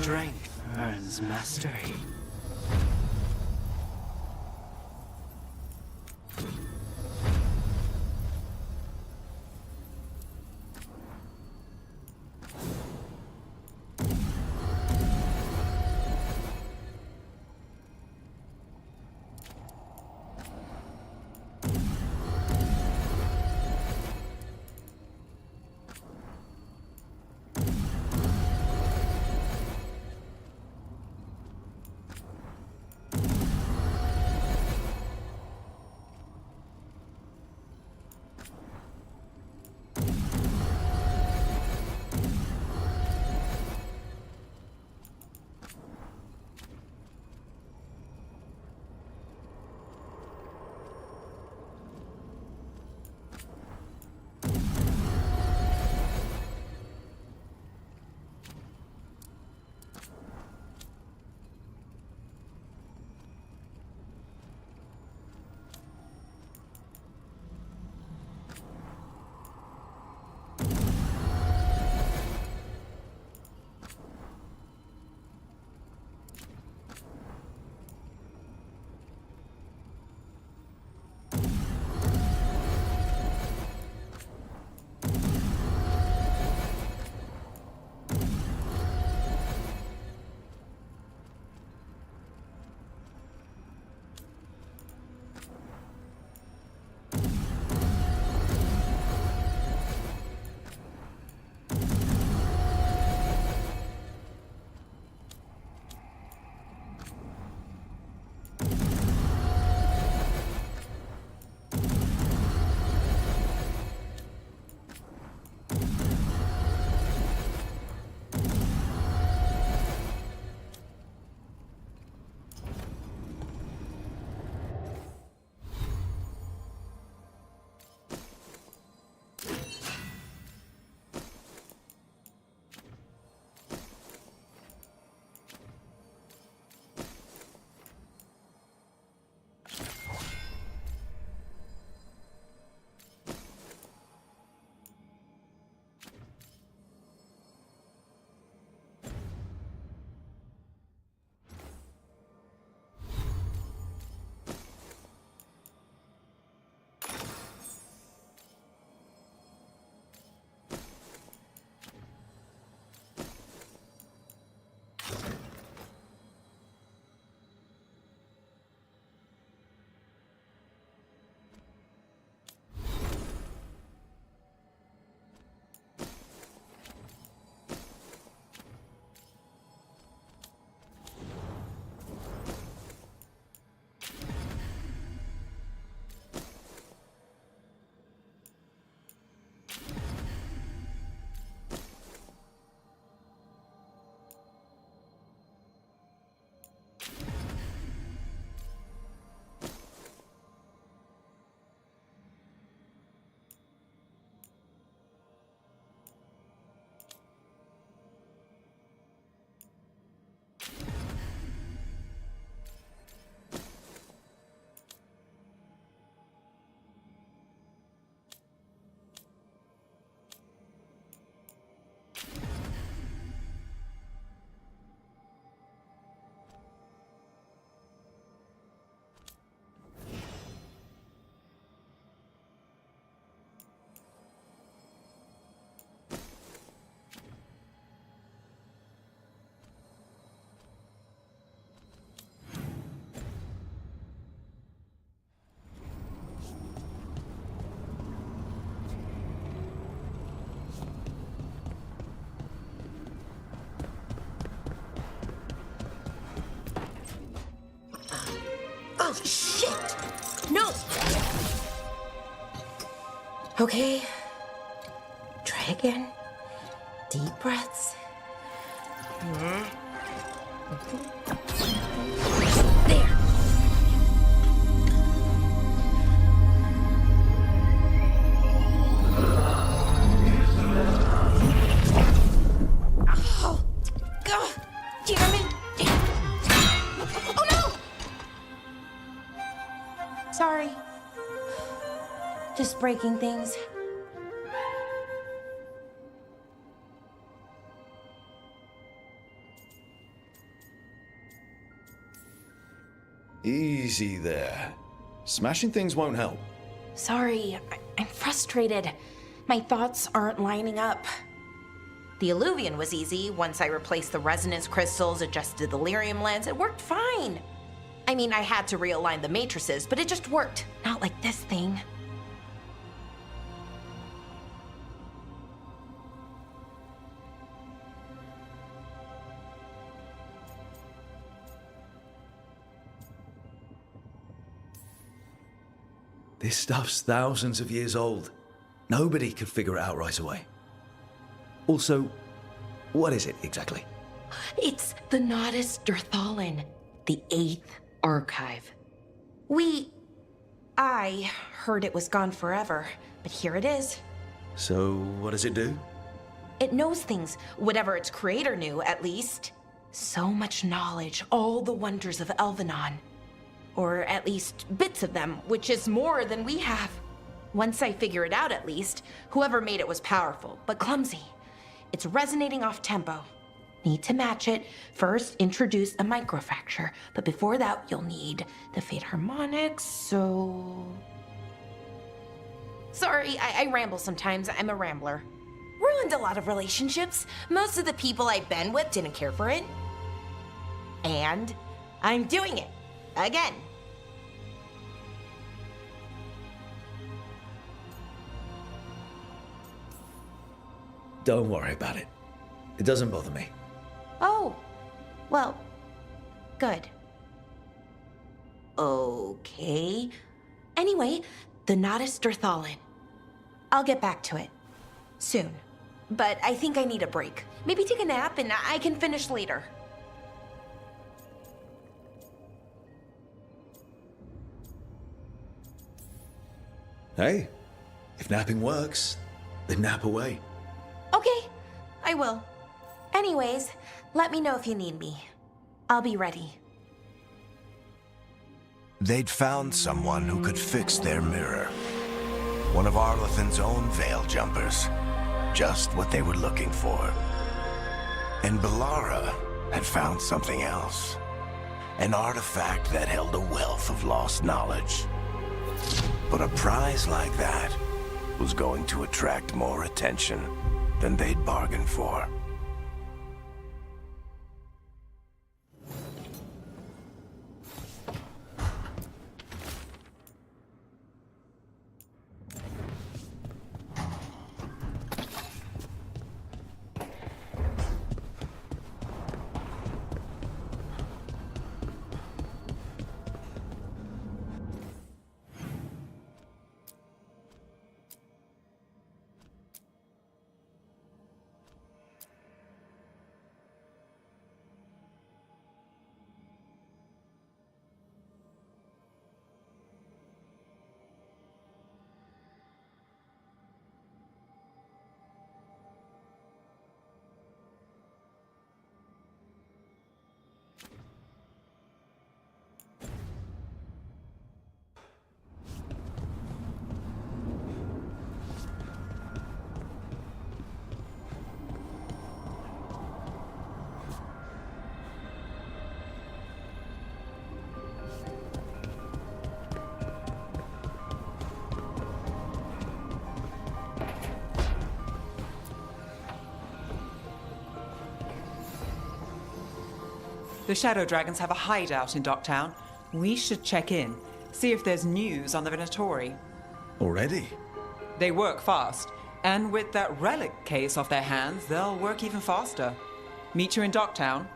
Strength earns mastery. Oh, shit! No! Okay. Try again. Deep breaths. There. Oh, God, damn it. Oh, no! Sorry. Just breaking things. Easy there. Smashing things won't help. Sorry, I'm frustrated. My thoughts aren't lining up. The Illuvian was easy. Once I replaced the resonance crystals, adjusted the lyrium lens, it worked fine. I mean, I had to realign the matrices, but it just worked. Not like this thing. This stuff's thousands of years old. Nobody could figure it out right away. Also, what is it exactly? It's the Nodus Dirthalin, the 8th archive. I heard it was gone forever, but here it is. So, what does it do? It knows things, whatever its creator knew, at least. So much knowledge, all the wonders of Elvenon. Or at least bits of them, which is more than we have. Once I figure it out, at least, whoever made it was powerful, but clumsy. It's resonating off tempo. Need to match it. First, introduce a microfracture, but before that, you'll need the Fate harmonics, so... Sorry, I ramble sometimes. I'm a rambler. Ruined a lot of relationships. Most of the people I've been with didn't care for it. And I'm doing it. Again. Don't worry about it. It doesn't bother me. Oh, well, good. Okay. Anyway, the Nodus Dirthalin. I'll get back to it. Soon. But I think I need a break. Maybe take a nap and I can finish later. Hey, if napping works, then nap away. Okay, I will. Anyways, let me know if you need me. I'll be ready. They'd found someone who could fix their mirror. One of Arlethan's own veil jumpers. Just what they were looking for. And Bellara had found something else. An artifact that held a wealth of lost knowledge. But a prize like that was going to attract more attention than they'd bargained for. The Shadow Dragons have a hideout in Docktown. We should check in, see if there's news on the Venatori. Already? They work fast, and with that relic case off their hands, they'll work even faster. Meet you in Docktown.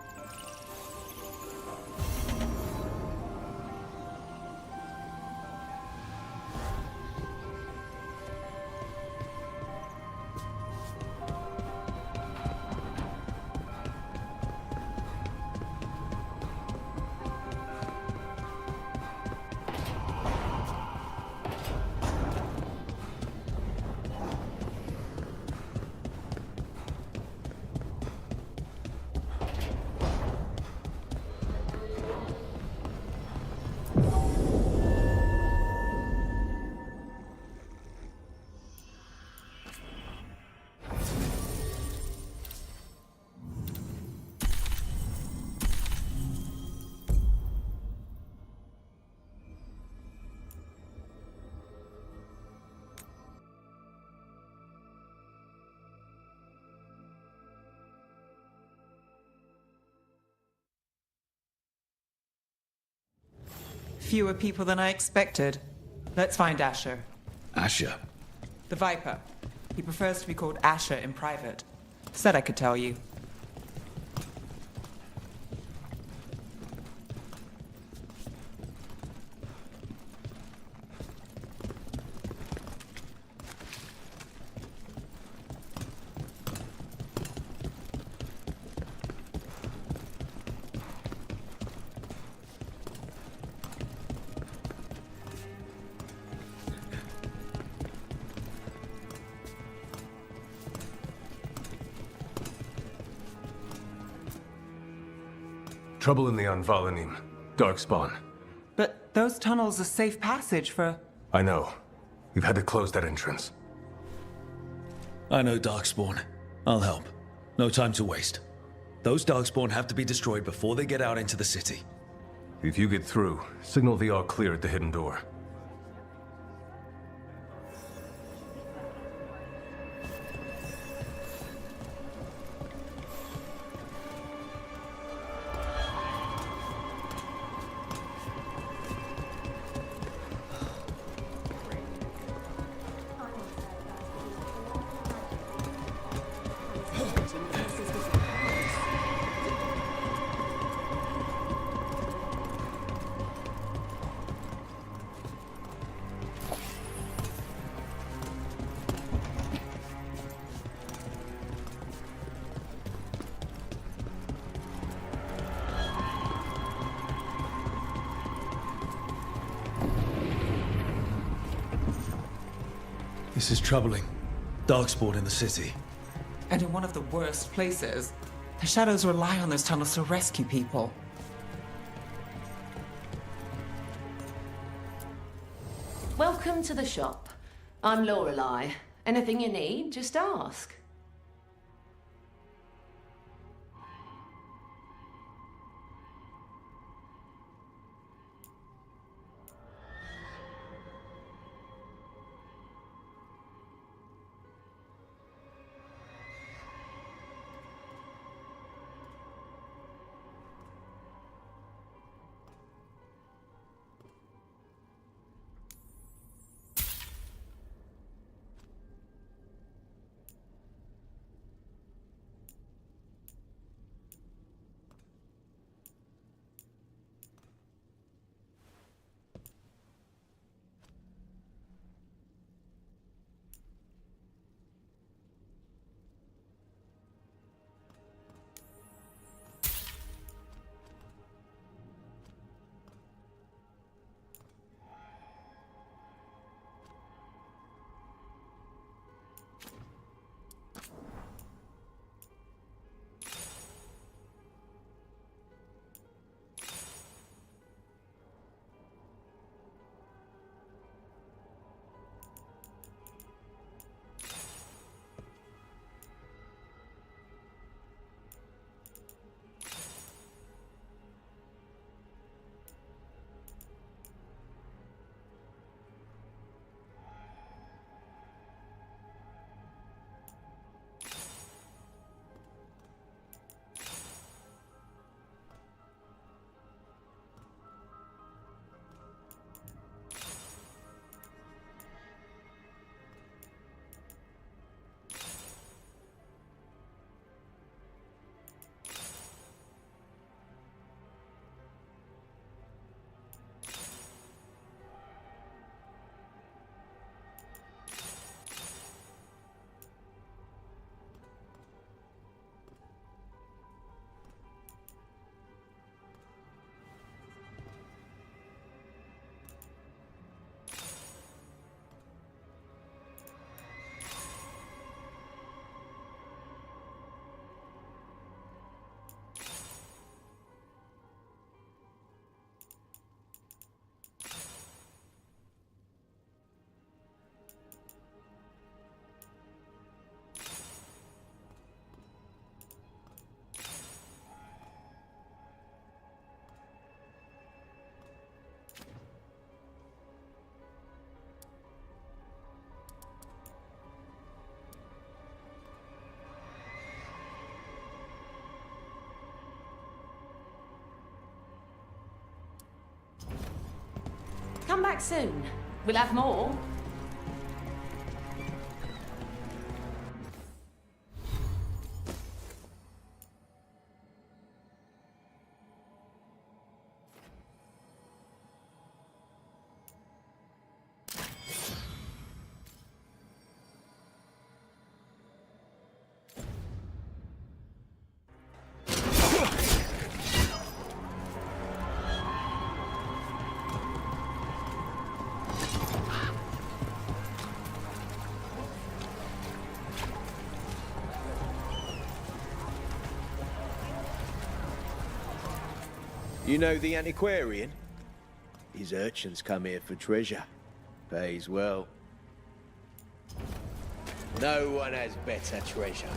fewer people than I expected. Let's find Asher. Asher. The Viper. He prefers to be called Asher in private. Said I could tell you. Trouble in the Anvalanim. Darkspawn. But those tunnels are safe passage for... I know. We've had to close that entrance. I know Darkspawn. I'll help. No time to waste. Those Darkspawn have to be destroyed before they get out into the city. If you get through, signal the all clear at the hidden door. This is troubling. Darkspawn in the city. And in one of the worst places. The Shadows rely on those tunnels to rescue people. Welcome to the shop. I'm Lorelei. Anything you need, just ask. Come back soon. We'll have more. You know the antiquarian? His urchins come here for treasure. Pays well. No one has better treasure.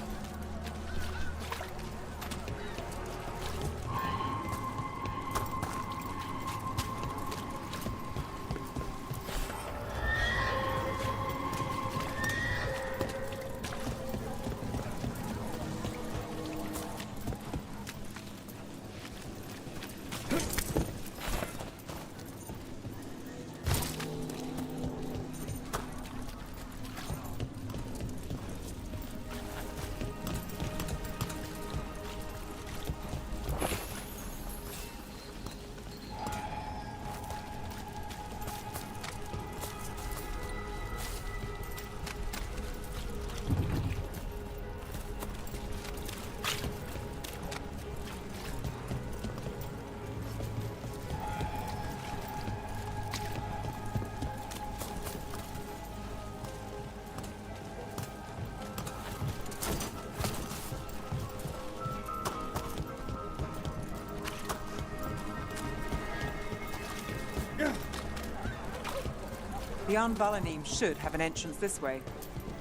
The Anvalanim should have an entrance this way.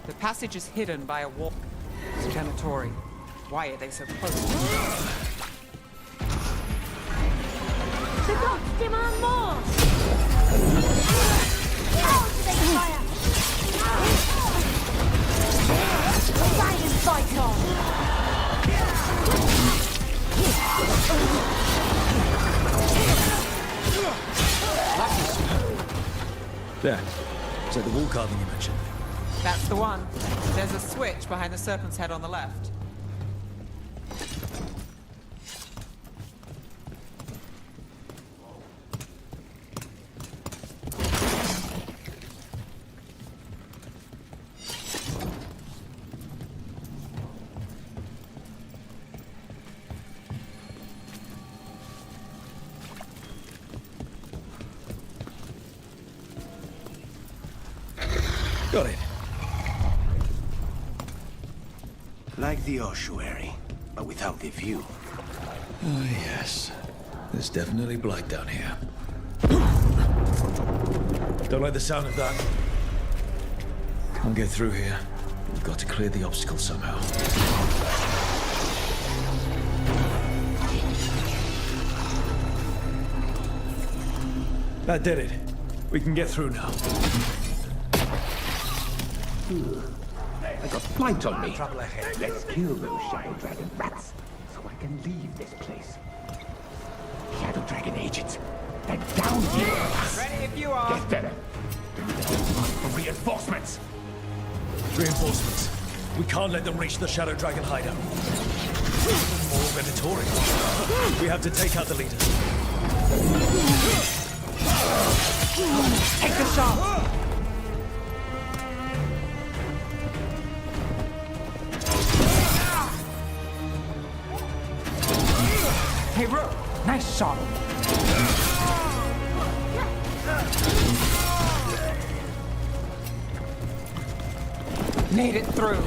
The passage is hidden by a wall. Genitori. Why are they so close? The gods demand more! Silence fight There. Is that the wall carving you mentioned? That's the one. There's a switch behind the serpent's head on the left. Got it. Like the ossuary, but without the view. Oh, yes. There's definitely blight down here. Don't like the sound of that. Can't get through here. We've got to clear the obstacle somehow. That did it. We can get through now. I got flight on me. Trouble ahead. Let's kill those Shadow Dragon rats, so I can leave this place. Shadow Dragon agents, they're down here. Ready if you are. Get better. For reinforcements. Reinforcements. We can't let them reach the Shadow Dragon hideout. More Venatori. We have to take out the leader. Take the shot. Hey, Rook! Nice shot! Made it through!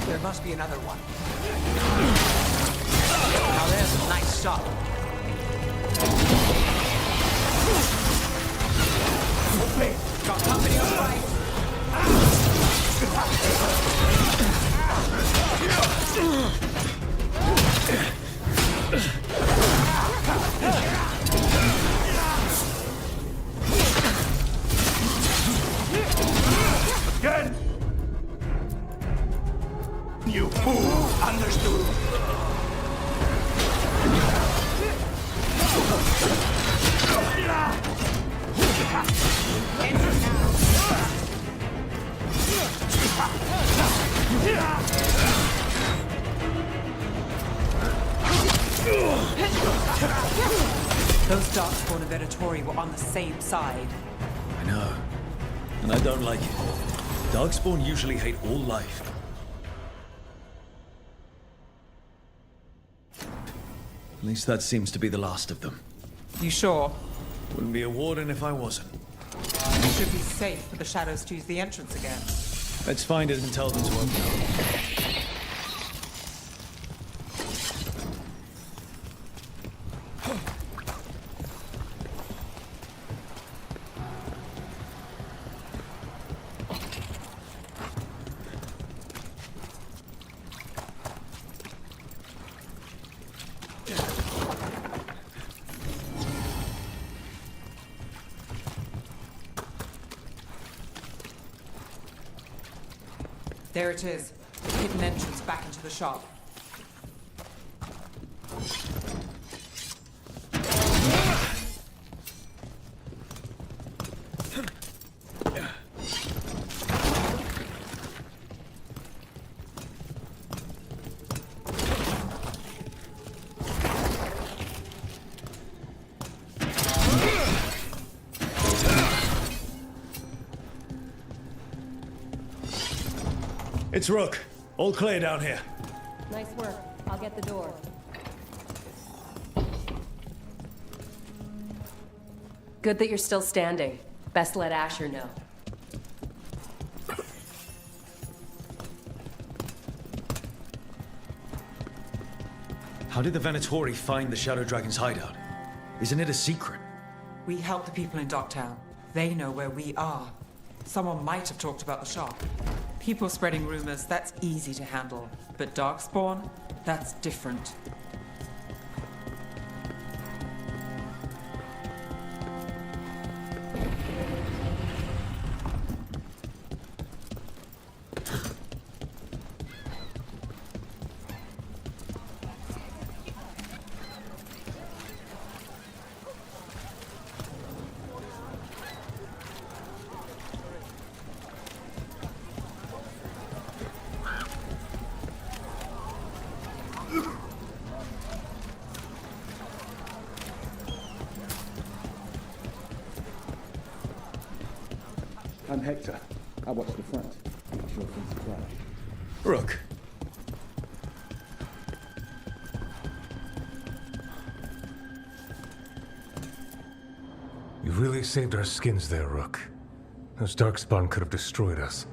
There must be another one. Now there's a nice shot. Got company on right. Those Darkspawn and Venatori were on the same side. I know. And I don't like it. Darkspawn usually hate all life. At least that seems to be the last of them. You sure? Wouldn't be a warden if I wasn't. You should be safe for the shadows to use the entrance again. Let's find it and tell them to open up. There it is. The hidden entrance back into the shop. It's Rook. All clear down here. Nice work. I'll get the door. Good that you're still standing. Best let Asher know. How did the Venatori find the Shadow Dragon's hideout? Isn't it a secret? We help the people in Docktown. They know where we are. Someone might have talked about the shop. People spreading rumors, that's easy to handle. But Darkspawn, that's different. I'm Hector. I watch the front. Make sure things crash. Rook. You really saved our skins there, Rook. Those Darkspawn could have destroyed us.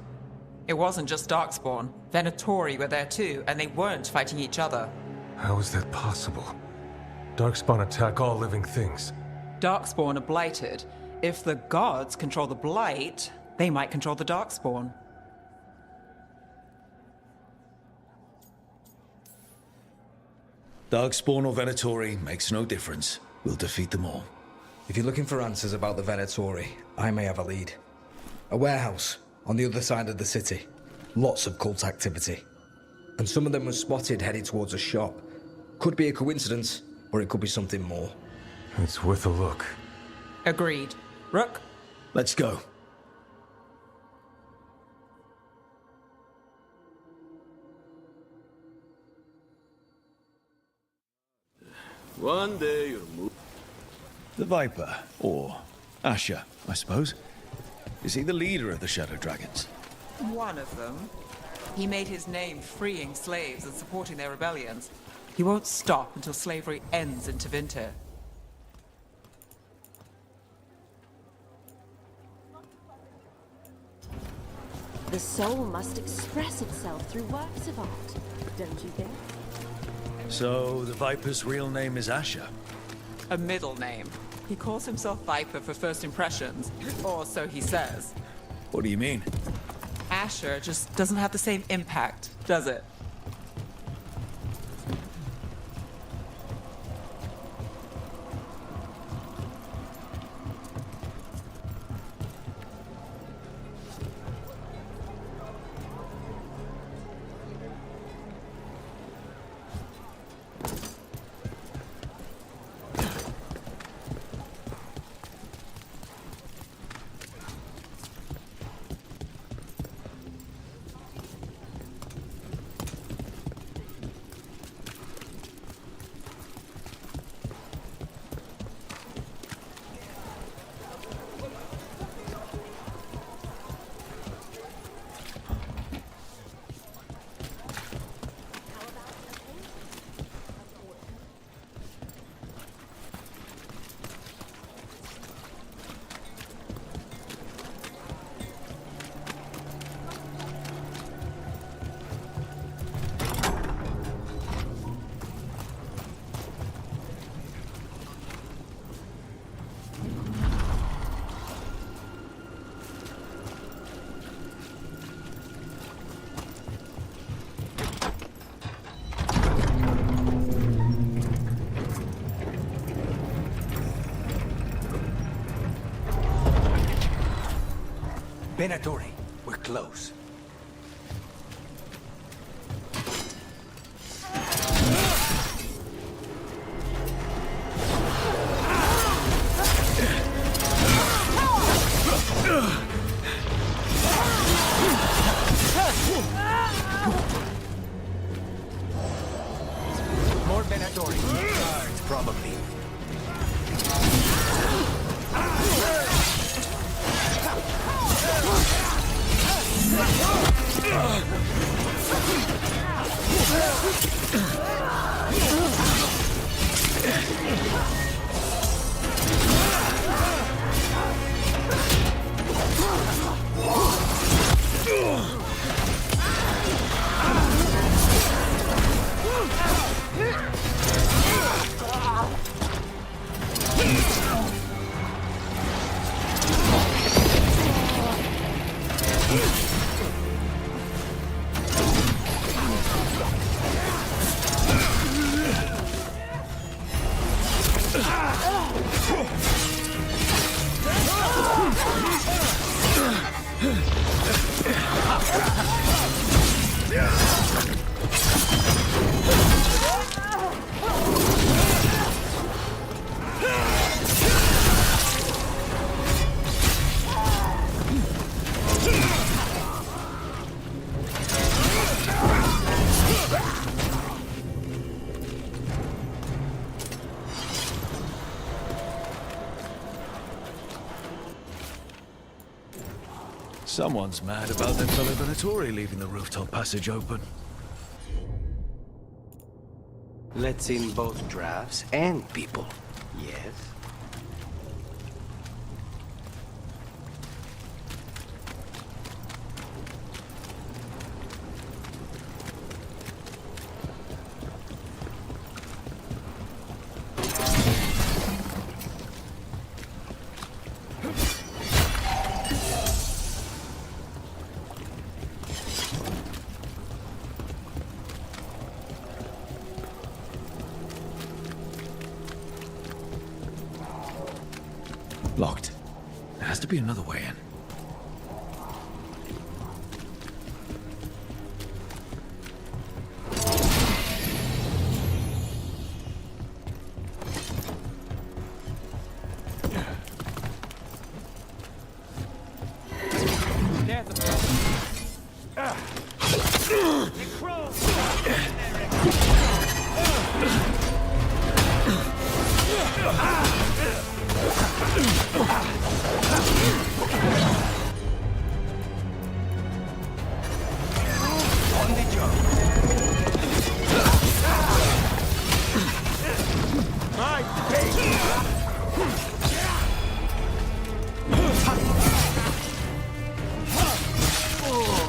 It wasn't just Darkspawn. Venatori were there too, and they weren't fighting each other. How is that possible? Darkspawn attack all living things. Darkspawn are blighted. If the gods control the blight, they might control the Darkspawn. Darkspawn or Venatori makes no difference. We'll defeat them all. If you're looking for answers about the Venatori, I may have a lead. A warehouse on the other side of the city. Lots of cult activity. And some of them were spotted headed towards a shop. Could be a coincidence, or it could be something more. It's worth a look. Agreed. Rook? Let's go. One day you'll move. The Viper, or Asher, I suppose. Is he the leader of the Shadow Dragons? One of them. He made his name freeing slaves and supporting their rebellions. He won't stop until slavery ends in Tevinter. The soul must express itself through works of art, don't you think? So, the Viper's real name is Asher? A middle name. He calls himself Viper for first impressions, or so he says. What do you mean? Asher just doesn't have the same impact, does it? Venatori, we're close. More Venatori. Guards, probably. Someone's mad about their fellow Venatori leaving the rooftop passage open. Let's in both drafts and people. Yes? Locked. There has to be another way in.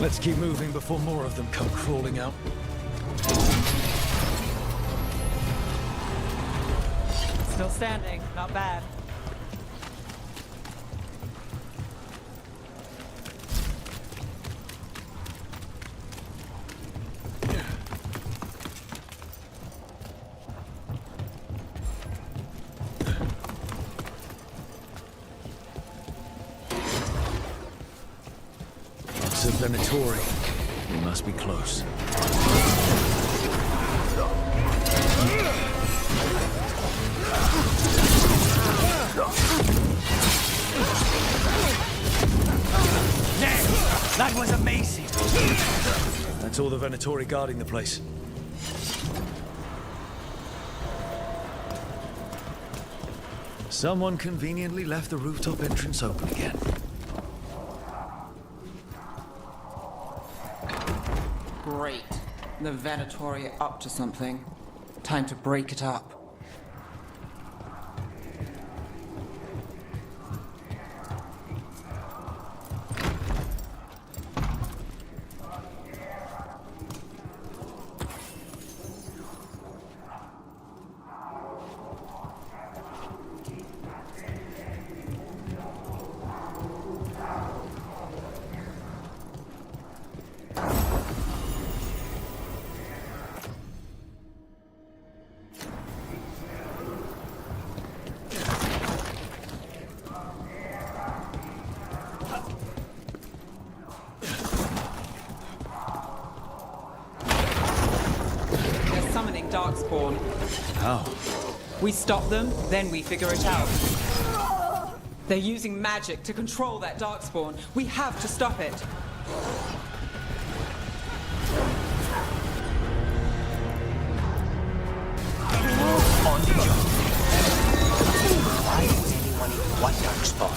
Let's keep moving before more of them come crawling out. Still standing, not bad. Lots of Venatori. We must be close. That was amazing! That's all the Venatori guarding the place. Someone conveniently left the rooftop entrance open again. Great. The Venatori are up to something. Time to break it up. How? We stop them, then we figure it out. They're using magic to control that darkspawn. We have to stop it. On the job. Why would anyone even want darkspawn?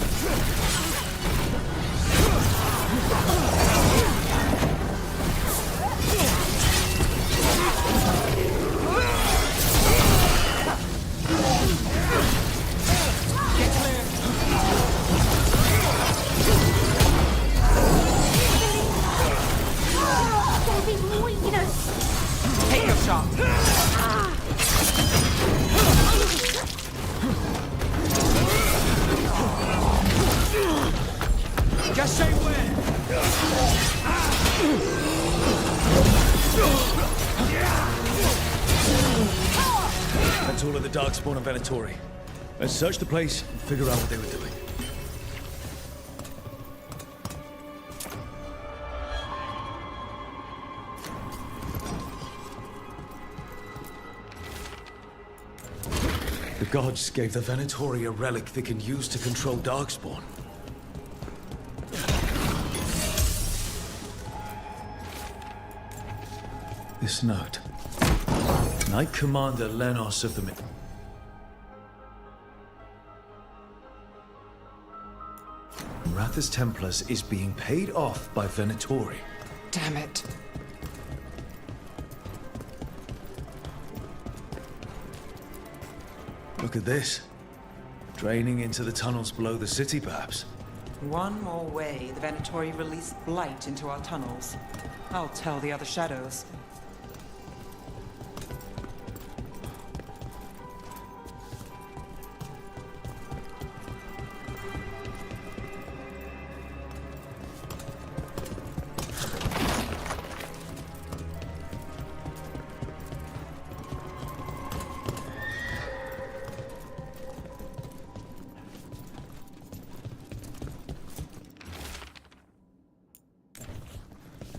Take your shot. Just say when. That's all of the Darkspawn and Venatori. Let's search the place and figure out what they were doing. The gods gave the Venatori a relic they can use to control Darkspawn. This note. Knight Commander Lenos of the Rathas Templars is being paid off by Venatori. Damn it. Look at this. Draining into the tunnels below the city, perhaps. One more way the Venatori released blight into our tunnels. I'll tell the other shadows.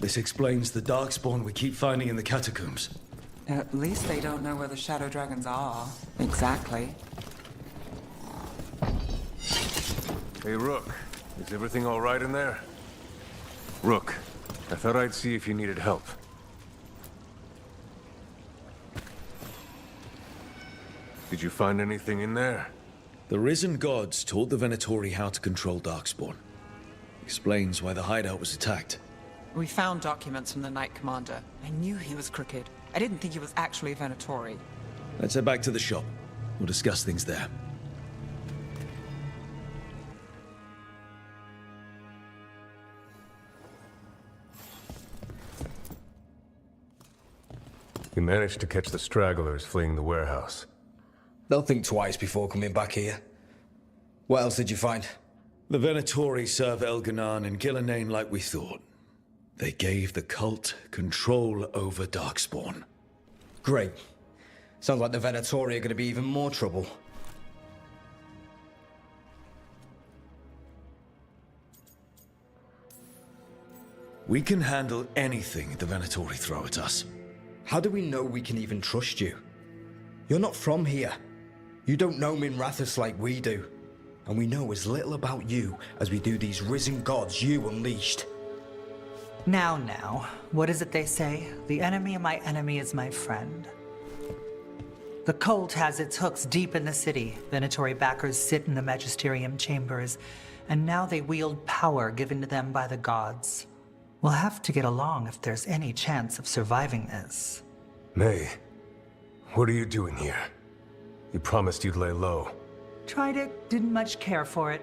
This explains the Darkspawn we keep finding in the catacombs. At least they don't know where the Shadow Dragons are. Exactly. Hey, Rook. Is everything all right in there? Rook, I thought I'd see if you needed help. Did you find anything in there? The Risen Gods taught the Venatori how to control Darkspawn. Explains why the hideout was attacked. We found documents from the Knight Commander. I knew he was crooked. I didn't think he was actually a Venatori. Let's head back to the shop. We'll discuss things there. We managed to catch the stragglers fleeing the warehouse. They'll think twice before coming back here. What else did you find? The Venatori serve Elganan and Gillenane like we thought. They gave the cult control over Darkspawn. Great. Sounds like the Venatori are going to be even more trouble. We can handle anything the Venatori throw at us. How do we know we can even trust you? You're not from here. You don't know Minrathous like we do. And we know as little about you as we do these risen gods you unleashed. Now, what is it they say? The enemy of my enemy is my friend. The cult has its hooks deep in the city. Venatori backers sit in the magisterium chambers, and now they wield power given to them by the gods. We'll have to get along if there's any chance of surviving this. May, what are you doing here? You promised you'd lay low. Tried it, didn't much care for it.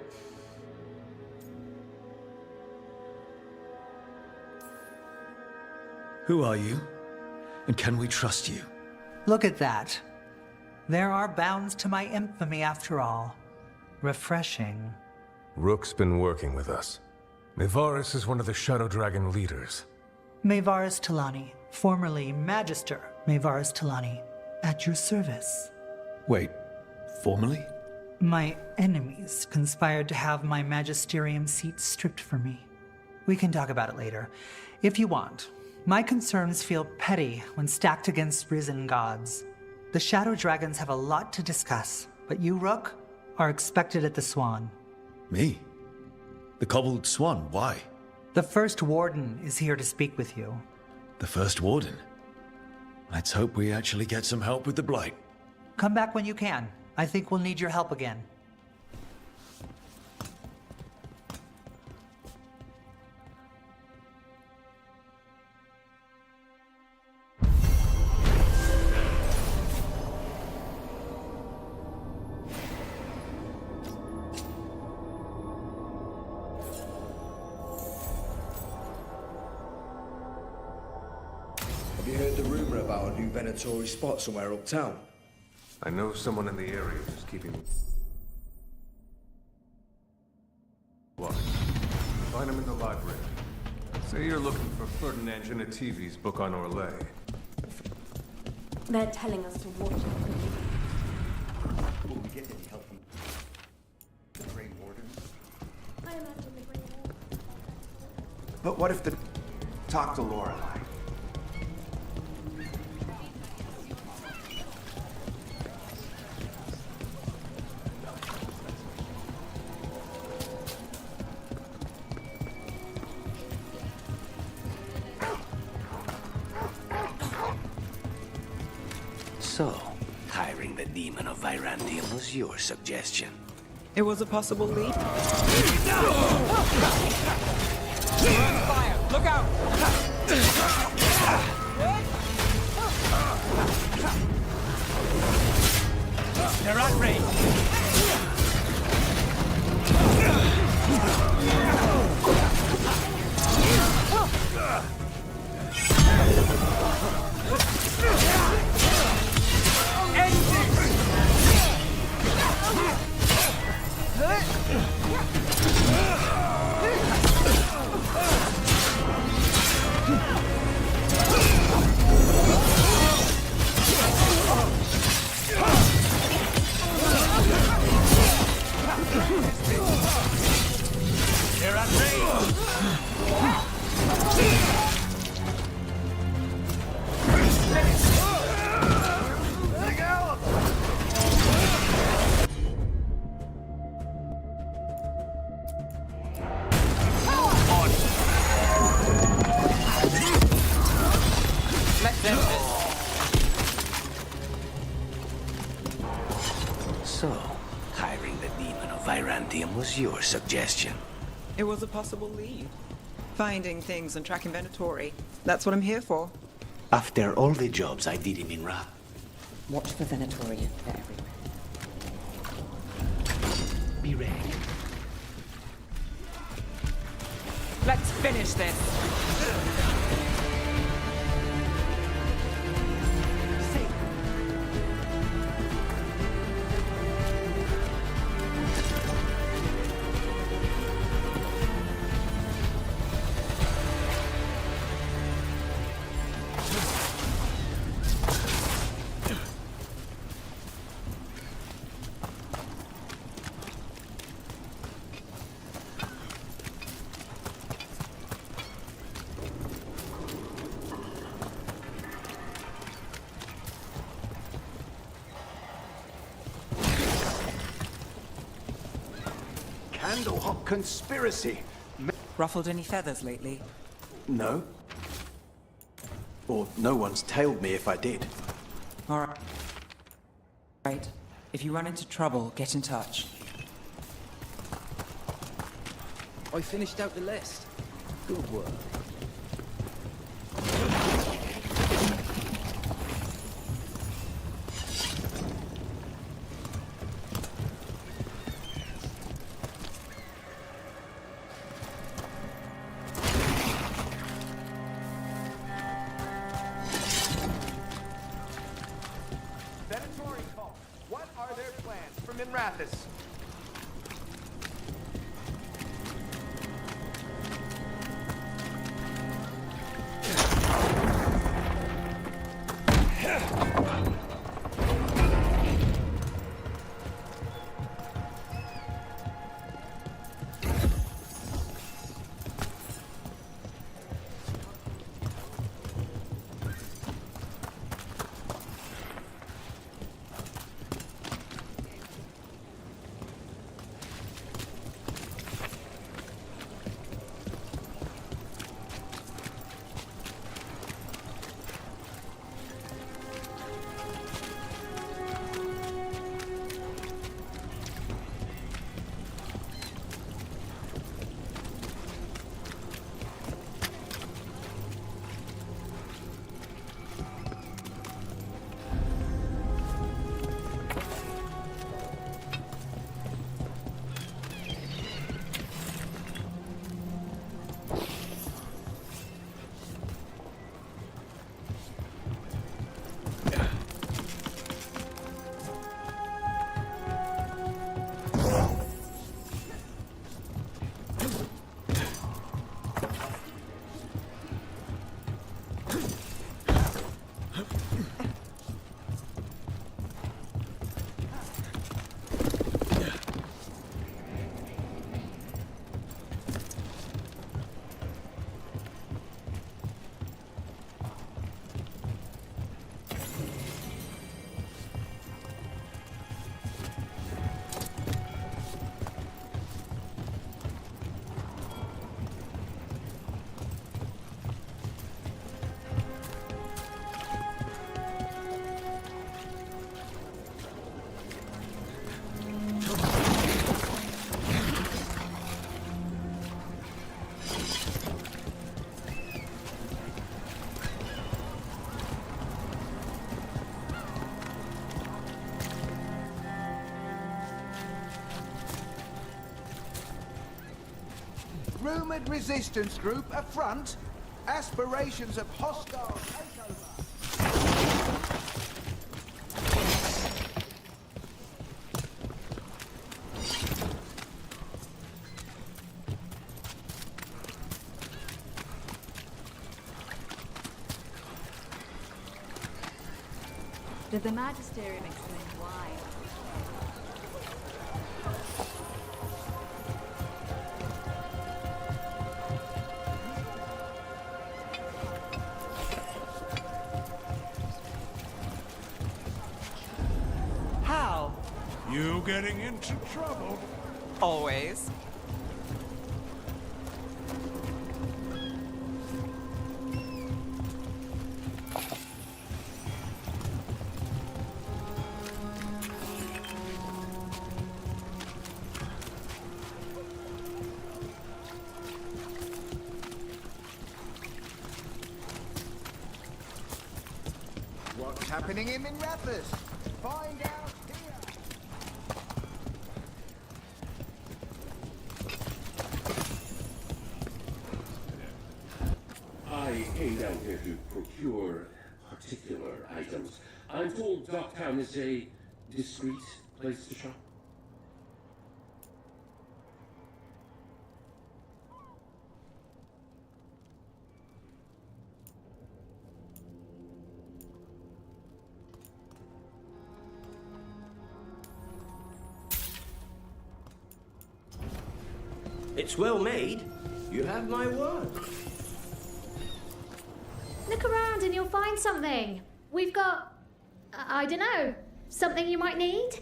Who are you? And can we trust you? Look at that. There are bounds to my infamy after all. Refreshing. Rook's been working with us. Mevaris is one of the Shadow Dragon leaders. Mevaris Talani, formerly Magister Mevaris Talani, at your service. Wait, formerly? My enemies conspired to have my magisterium seat stripped from me. We can talk about it later, if you want. My concerns feel petty when stacked against risen gods. The Shadow Dragons have a lot to discuss, but you, Rook, are expected at the Swan. Me? The Cobbled Swan, why? The First Warden is here to speak with you. The First Warden? Let's hope we actually get some help with the Blight. Come back when you can. I think we'll need your help again. Have you heard the rumor about a new Venatori spot somewhere uptown? I know someone in the area who's keeping... What? Find him in the library. Say you're looking for Ferdinand Genetivi's book on Orlais. They're telling us to watch out. Will we get any help from the Grey Warden? I imagine the Grey Warden. But what if the... Talk to Lorelei. So, hiring the demon of Virandium was your suggestion. It was a possible lead. Fire! Look out! They're at range. They're at range. So, hiring the demon of Virandium was your suggestion. It was a possible lead. Finding things and tracking Venatori. That's what I'm here for. After all the jobs I did in Minra, Watch for Venatori. They're everywhere. be ready. Let's finish this. Candlehop conspiracy. Ruffled any feathers lately? No. Or no one's tailed me if I did. All right. Right. If you run into trouble, get in touch. I finished out the list. Good work. Venatori call. What are their plans for Minrathis? Rumored resistance group a front? Aspirations of hostile takeover. Did the Magisterium explain why? How? You getting into trouble? Always. What's happening in Rathers? Find out here. I came down here to procure particular items. I'm told Docktown is a discreet place to shop. It's well made. You have my word. Look around and you'll find something. We've got... I don't know. Something you might need?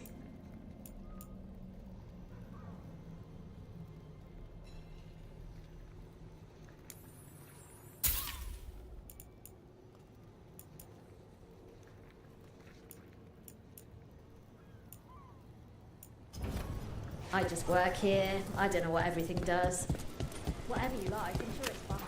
I just work here. I don't know what everything does. Whatever you like, I'm sure it's fine.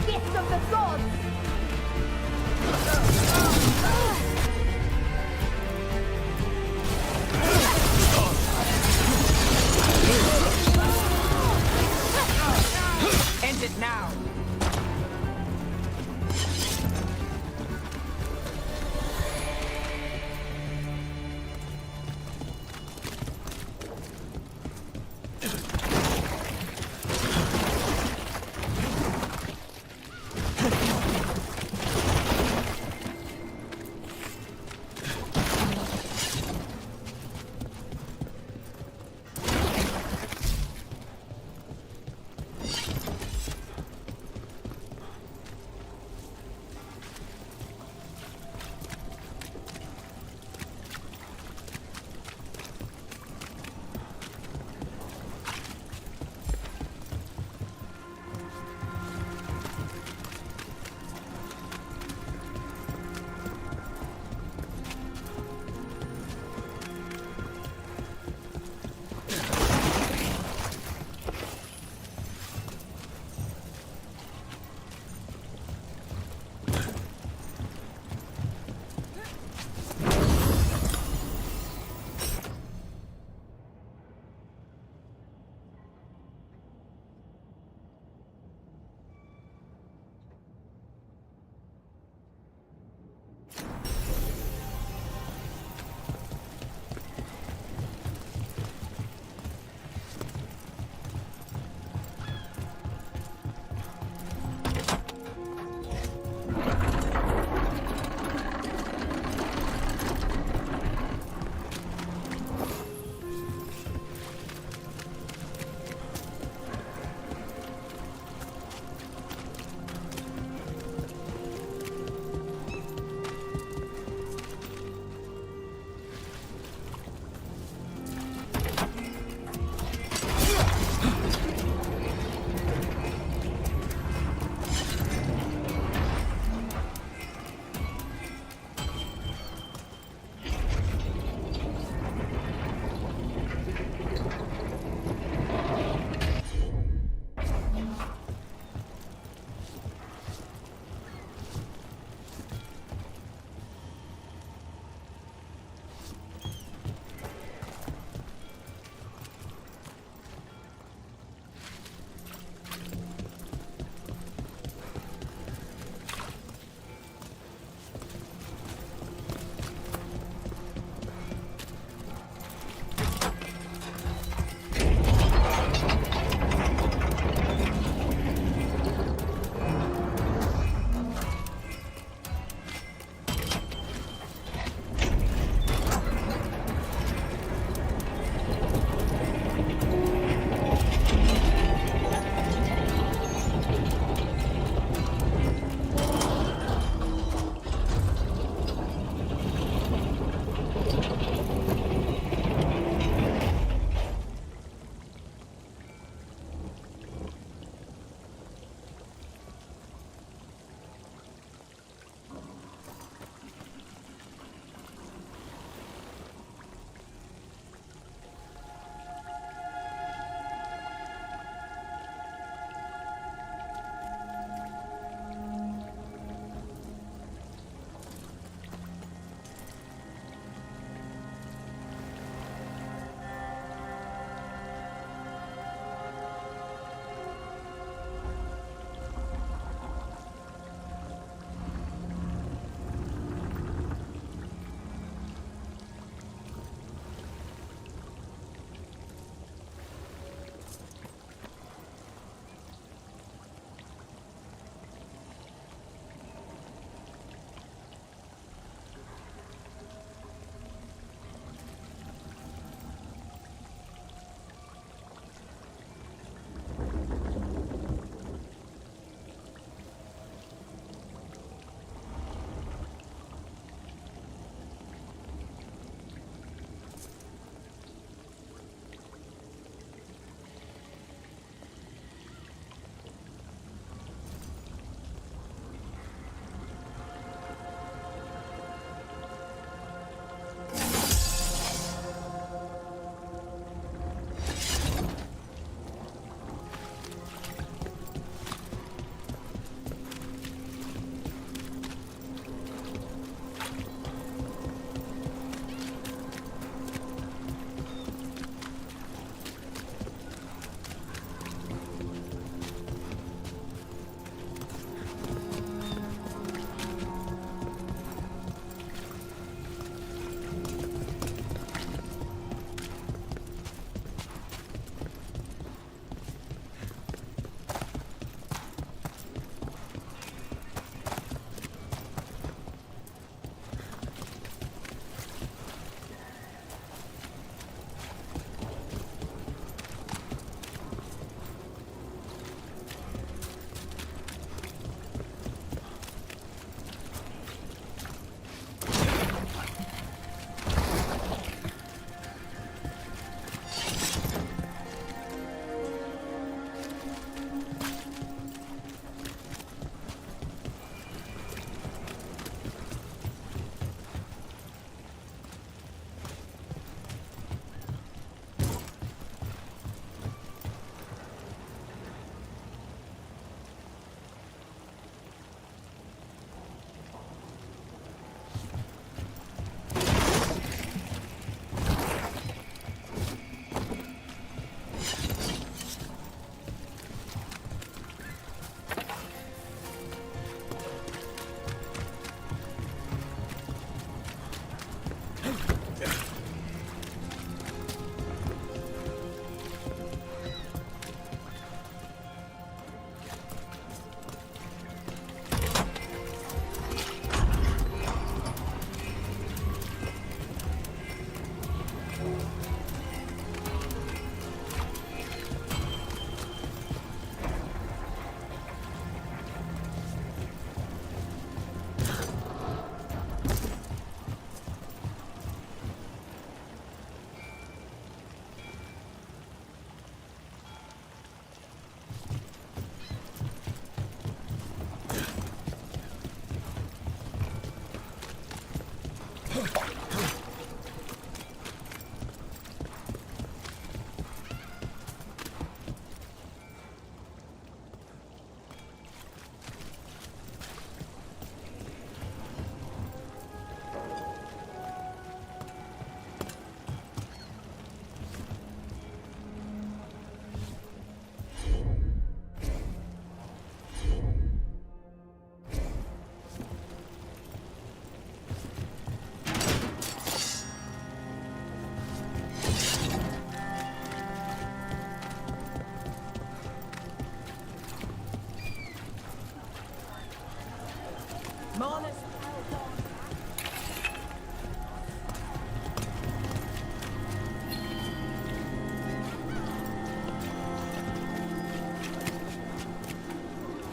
gift of the gods! End it now!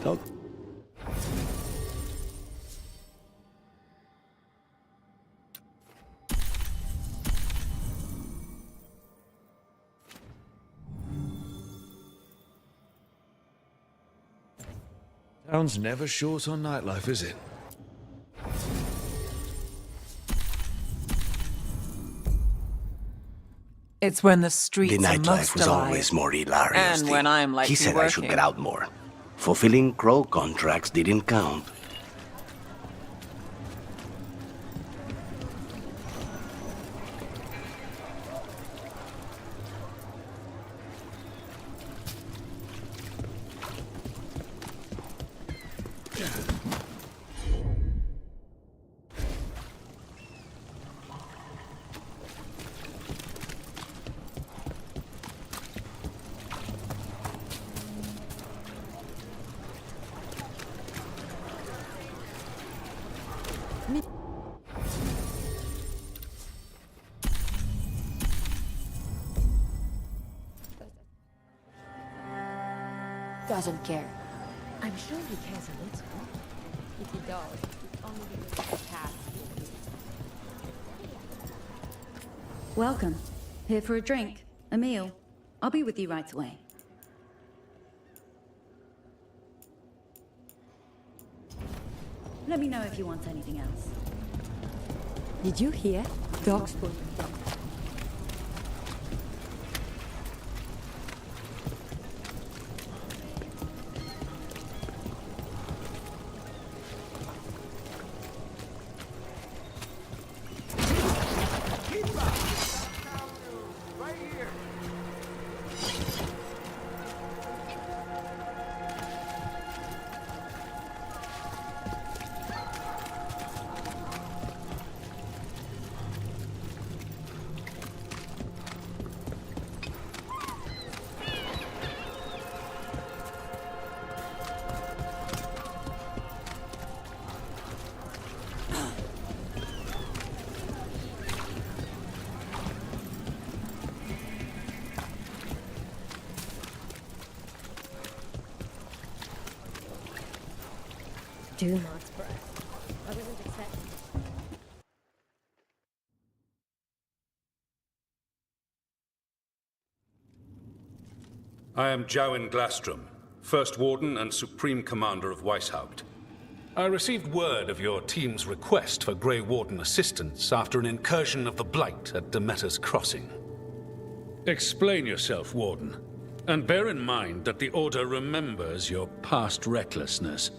Dog. Town's never short on nightlife, is it? It's when the streets The are nightlife most was alive. always more hilarious. And when I'm like he said working. I should get out more. Fulfilling crow contracts didn't count. Doesn't care. I'm sure he cares a little. If he does, it's only because of the cat. Welcome. Here for a drink, a meal. I'll be with you right away. Let me know if you want anything else. Did you hear? Dogs. Do not spread. I wasn't expecting. I am Jowin Glastrom, First Warden and Supreme Commander of Weishaupt. I received word of your team's request for Grey Warden assistance after an incursion of the Blight at Demeter's Crossing. Explain yourself, Warden, and bear in mind that the Order remembers your past recklessness.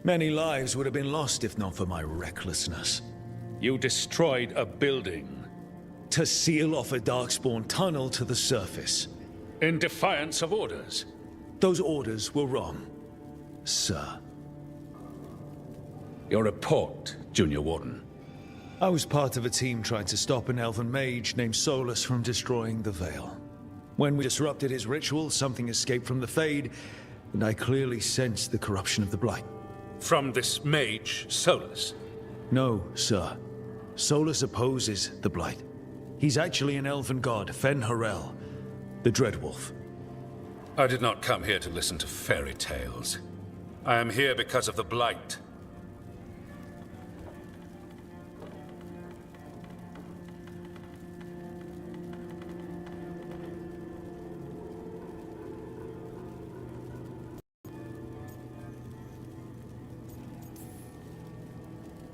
Many lives would have been lost if not for my recklessness. You destroyed a building. To seal off a Darkspawn tunnel to the surface. In defiance of orders. Those orders were wrong, sir. Your report, Junior Warden. I was part of a team trying to stop an elven mage named Solus from destroying the Veil. When we disrupted his ritual, something escaped from the Fade, and I clearly sensed the corruption of the Blight. From this mage, Solus? No, sir. Solus opposes the Blight. He's actually an elven god, Fen Harel, the Dreadwolf. I did not come here to listen to fairy tales. I am here because of the Blight.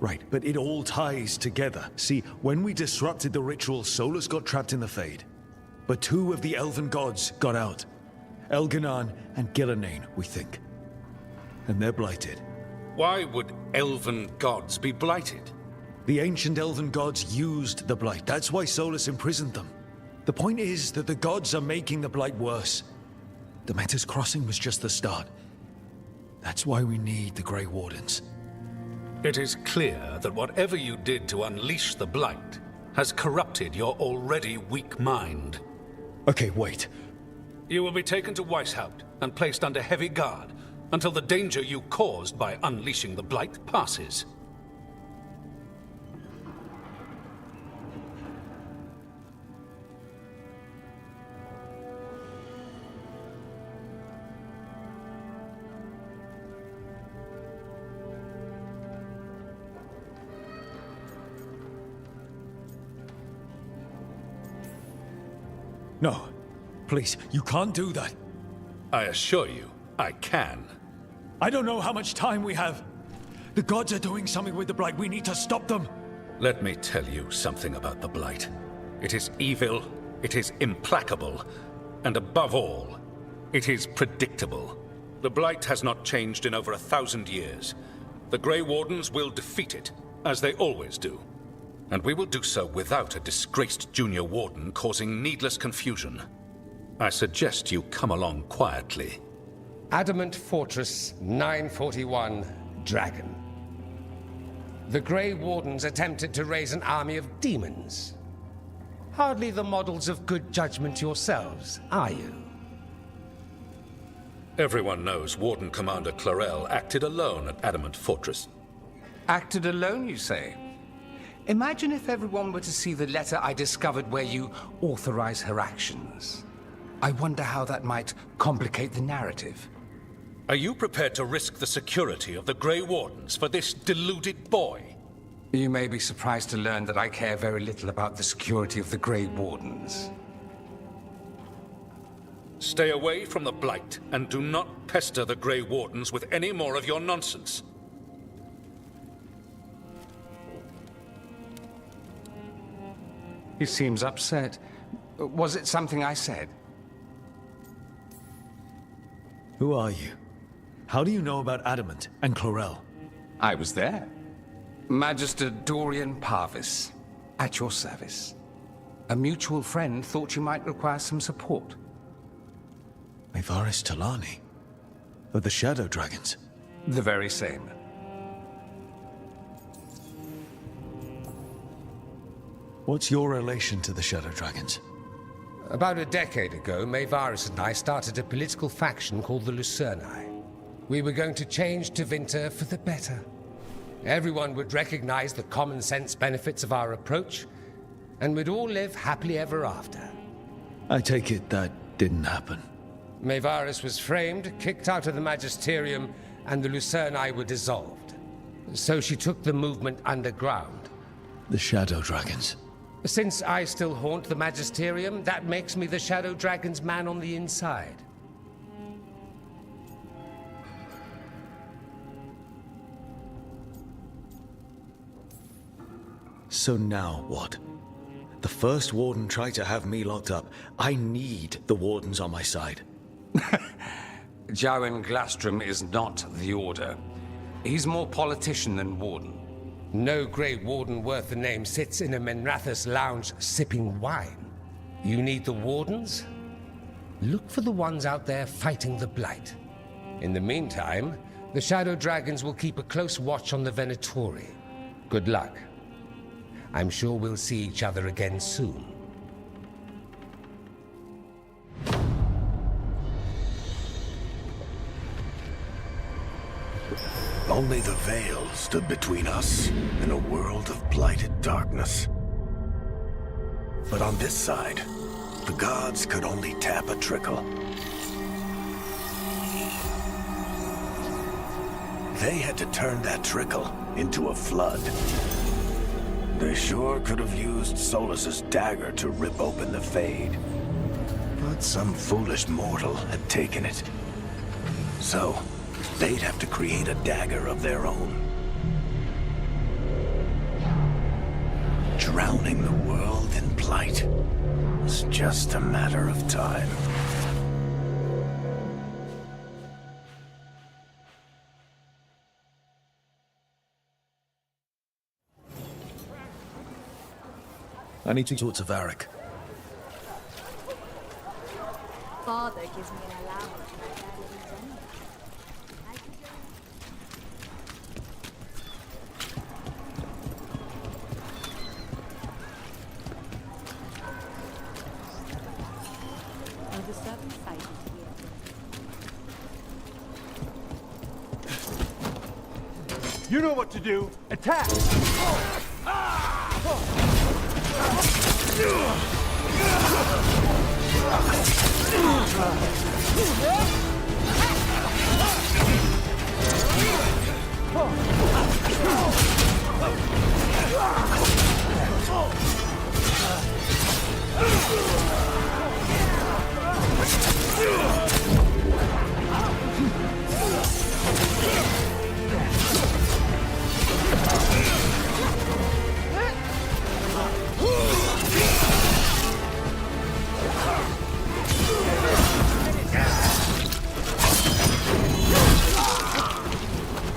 Right, but it all ties together. See, when we disrupted the ritual, Solus got trapped in the Fade. But two of the elven gods got out. Elganan and Gillanane, we think. And they're blighted. Why would elven gods be blighted? The ancient elven gods used the Blight. That's why Solus imprisoned them. The point is that the gods are making the Blight worse. Demeter's Crossing was just the start. That's why we need the Grey Wardens. It is clear that whatever you did to unleash the Blight has corrupted your already weak mind. Okay, wait. You will be taken to Weishaupt and placed under heavy guard until the danger you caused by unleashing the Blight passes. No. Please, you can't do that. I assure you, I can. I don't know how much time we have. The gods are doing something with the Blight. We need to stop them. Let me tell you something about the Blight. It is evil, it is implacable, and above all, it is predictable. The Blight has not changed in over 1,000 years. The Grey Wardens will defeat it, as they always do. And we will do so without a disgraced junior warden causing needless confusion. I suggest you come along quietly. Adamant Fortress 941 Dragon. The Grey Wardens attempted to raise an army of demons. Hardly the models of good judgment yourselves, are you? Everyone knows Warden Commander Clarel acted alone at Adamant Fortress. Acted alone, you say? Imagine if everyone were to see the letter I discovered where you authorize her actions. I wonder how that might complicate the narrative. Are you prepared to risk the security of the Grey Wardens for this deluded boy? You may be surprised to learn that I care very little about the security of the Grey Wardens. Stay away from the Blight, and do not pester the Grey Wardens with any more of your nonsense. He seems upset. Was it something I said? Who are you? How do you know about Adamant and Clarel? I was there. Magister Dorian Parvis, at your service. A mutual friend thought you might require some support. Mayvaris Talani? Of the Shadow Dragons? The very same. What's your relation to the Shadow Dragons? About a decade ago, Mayvaris and I started a political faction called the Lucerni. We were going to change Tevinter for the better. Everyone would recognize the common sense benefits of our approach, and we'd all live happily ever after. I take it that didn't happen. Mayvaris was framed, kicked out of the Magisterium, and the Lucerni were dissolved. So she took the movement underground. The Shadow Dragons. Since I still haunt the Magisterium, that makes me the Shadow Dragon's man on the inside. So now what? The first Warden tried to have me locked up. I need the Wardens on my side. Jowen Glastrom is not the Order. He's more politician than Warden. No Grey Warden worth the name sits in a Menrathus lounge sipping wine. You need the Wardens? Look for the ones out there fighting the Blight. In the meantime, the Shadow Dragons will keep a close watch on the Venatori. Good luck. I'm sure we'll see each other again soon. Only the veil stood between us and a world of blighted darkness. But on this side, the gods could only tap a trickle. They had to turn that trickle into a flood. They sure could have used Solus's dagger to rip open the Fade. But some foolish mortal had taken it. So, they'd have to create a dagger of their own. Drowning the world in blight was just a matter of time. I need to talk to Varric. Father gives me an allowance for my daddy's anyway. I could go. Are the servants cited here? You know what to do. Attack!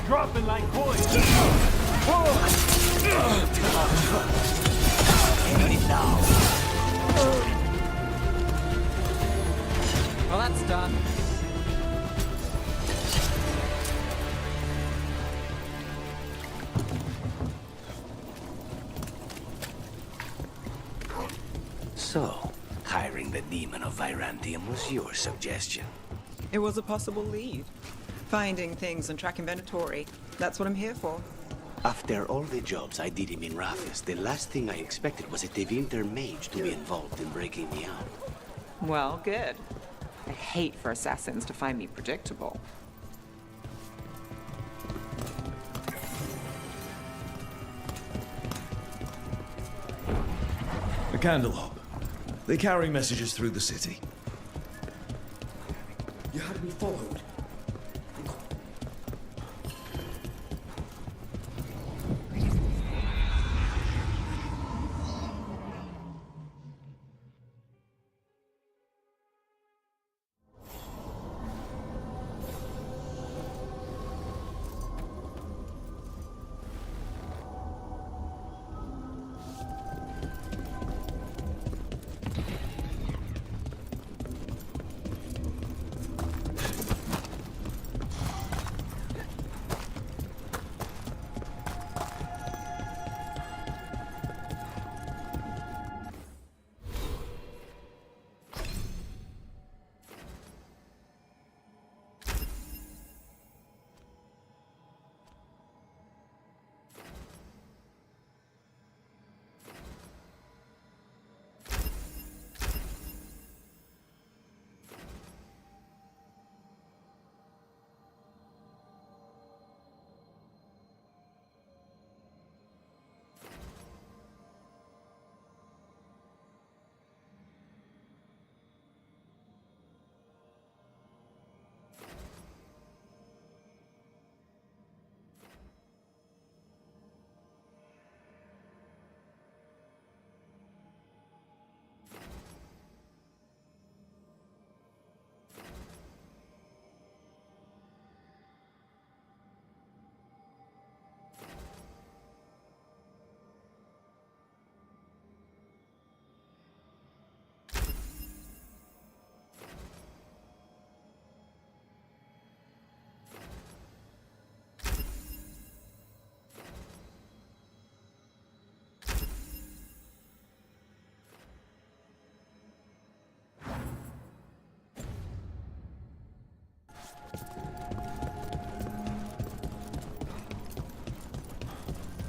Dropping like coins. Well, that's done. So, hiring the demon of Virantium was your suggestion. It was a possible lead. Finding things and tracking Venatori. That's what I'm here for. After all the jobs I did in Minrathis, the last thing I expected was a Tevinter mage to be involved in breaking me out. Well, good. I hate for assassins to find me predictable. A candle hop. They carry messages through the city. You had me followed.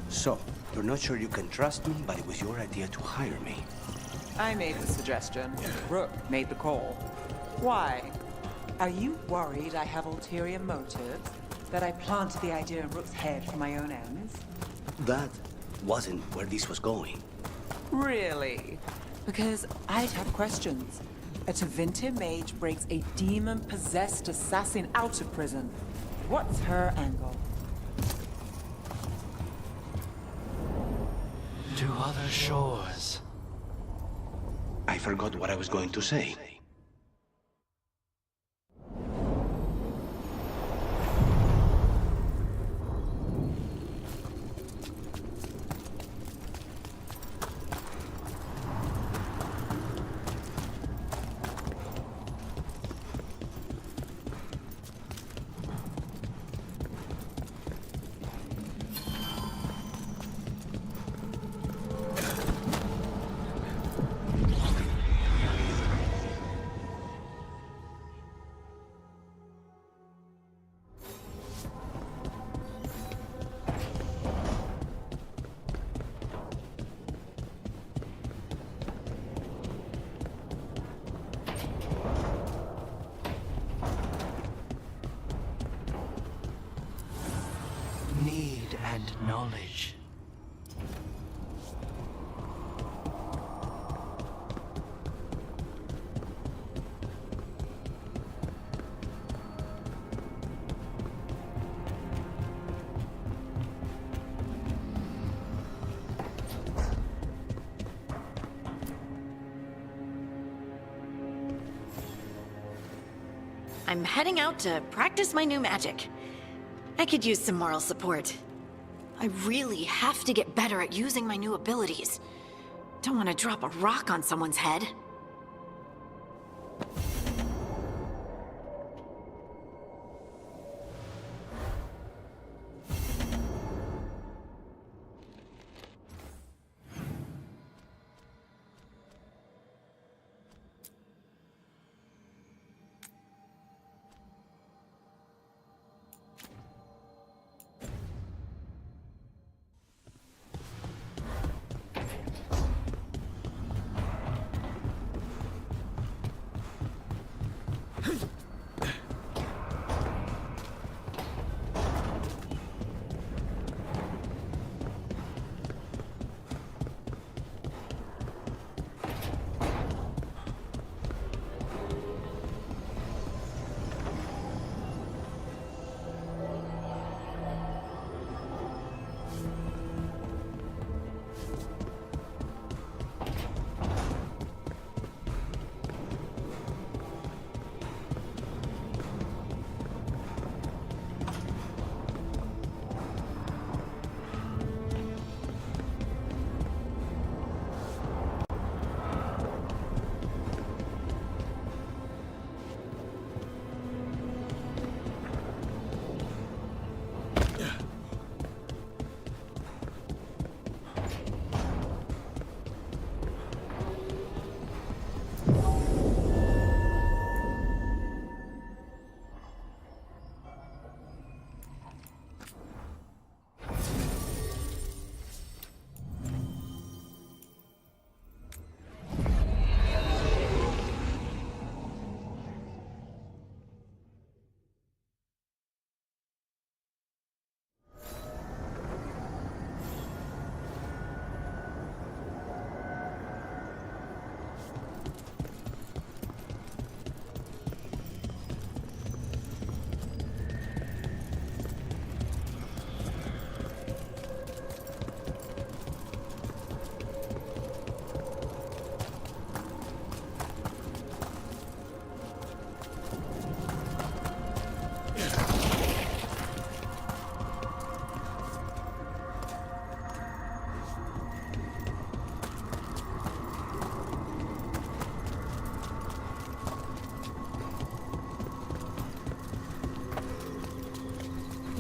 So, you're not sure you can trust me, but it was your idea to hire me. I made the suggestion. Rook made the call. Why? Are you worried I have ulterior motives? That I planted the idea in Rook's head for my own ends? That wasn't where this was going. Really? Because I'd have questions. A Tevinter mage breaks a demon-possessed assassin out of prison. What's her angle? To other shores. I forgot what I was going to say. gained knowledge. I'm heading out to practice my new magic. I could use some moral support. I really have to get better at using my new abilities. Don't want to drop a rock on someone's head.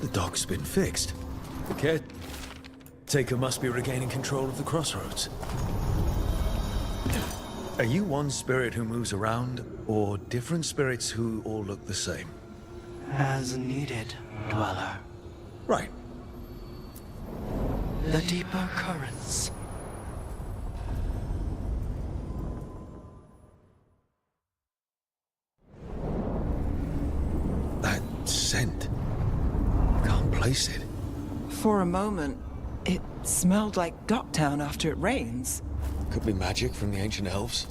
The dock's been fixed. The caretaker must be regaining control of the crossroads. Are you one spirit who moves around, or different spirits who all look the same? As needed, Dweller. Right. The deeper currents. That scent. Can't place it. For a moment, it smelled like Docktown after it rains. Could be magic from the ancient elves.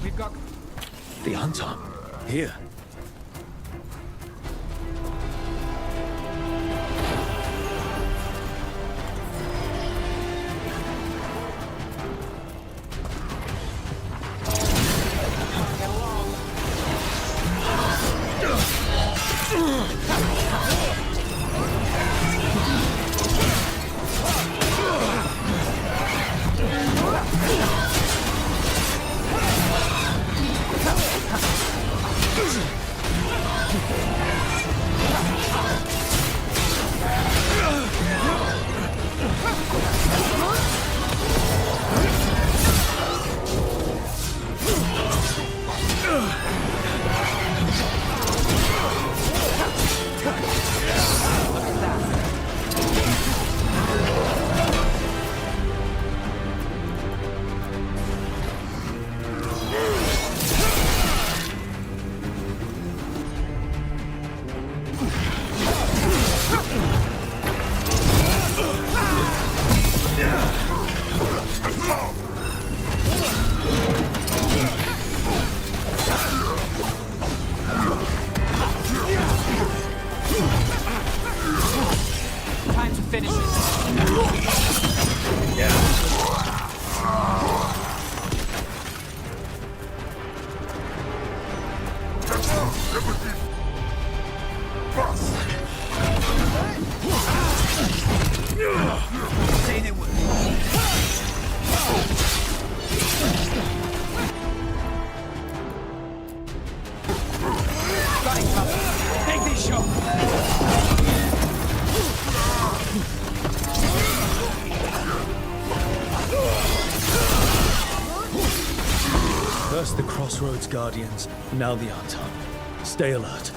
We've got the hunter. Here. First the Crossroads Guardians, now the Unton. Stay alert.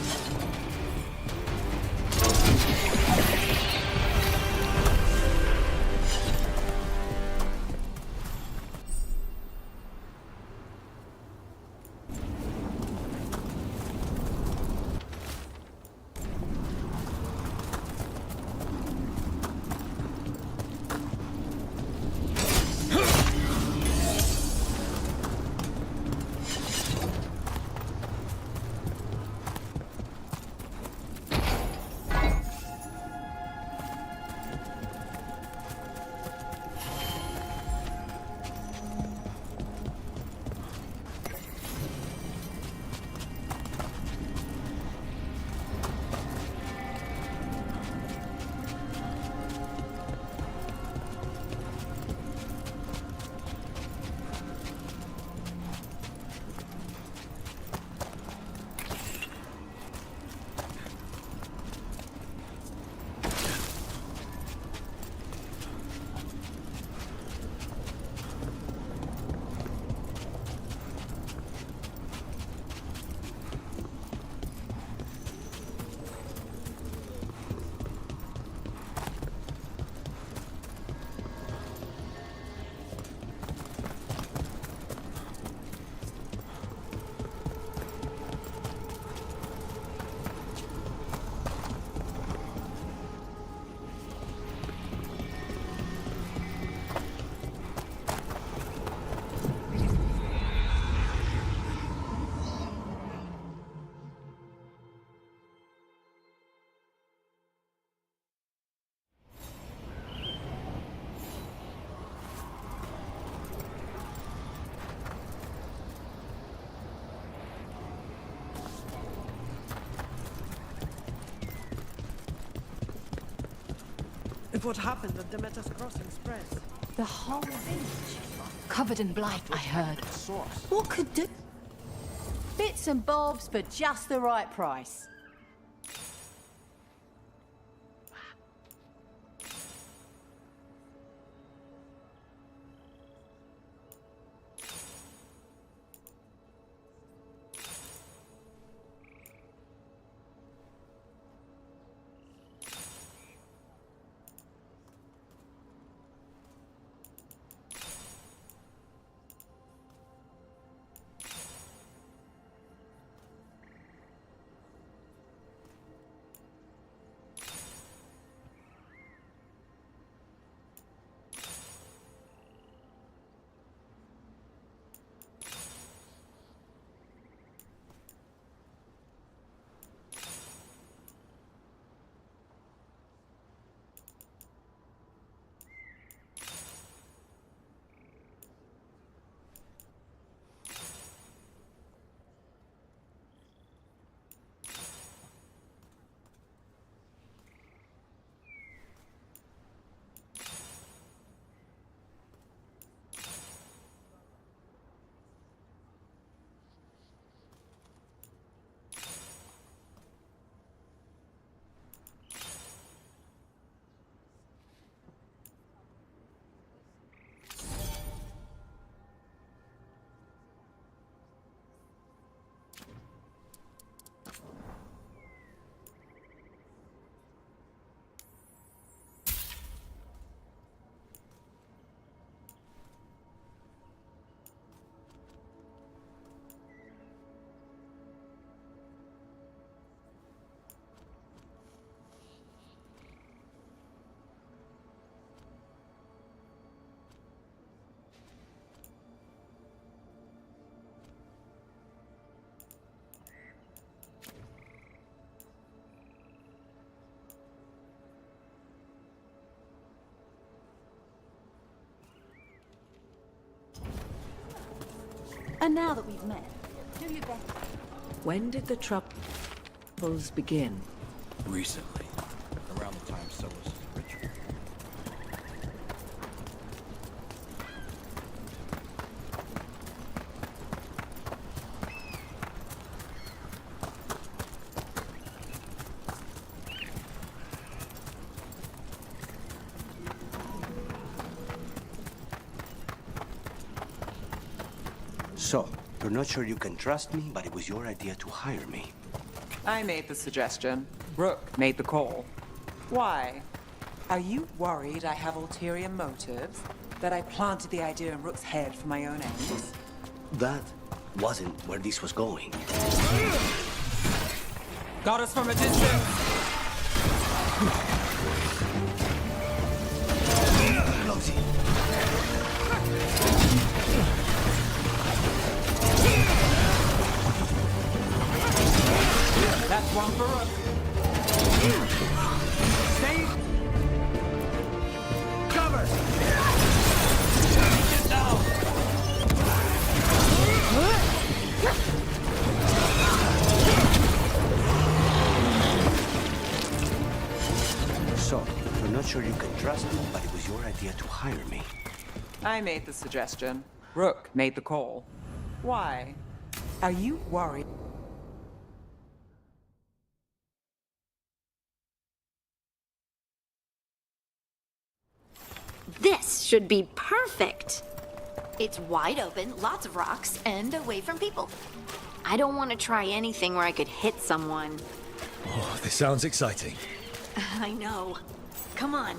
If what happened at Demeter's Crossing spreads. The whole village, covered in blight, I heard. What could do? Bits and bobs, but just the right price. And now that we've met, do your best. When did the troubles begin? Recently. Around the time Solus' ritual. So, You're not sure you can trust me, but it was your idea to hire me. I made the suggestion. Rook made the call. Why? Are you worried I have ulterior motives? That I planted the idea in Rook's head for my own ends? That wasn't where this was going. Got us from a distance! Close it. That's one for Rook. Stay. Cover. Get down. So, you're not sure you can trust me, but it was your idea to hire me. I made the suggestion. Rook made the call. Why? Are you worried? This should be perfect. It's wide open, lots of rocks, and away from people. I don't want to try anything where I could hit someone. Oh, this sounds exciting. I know. Come on.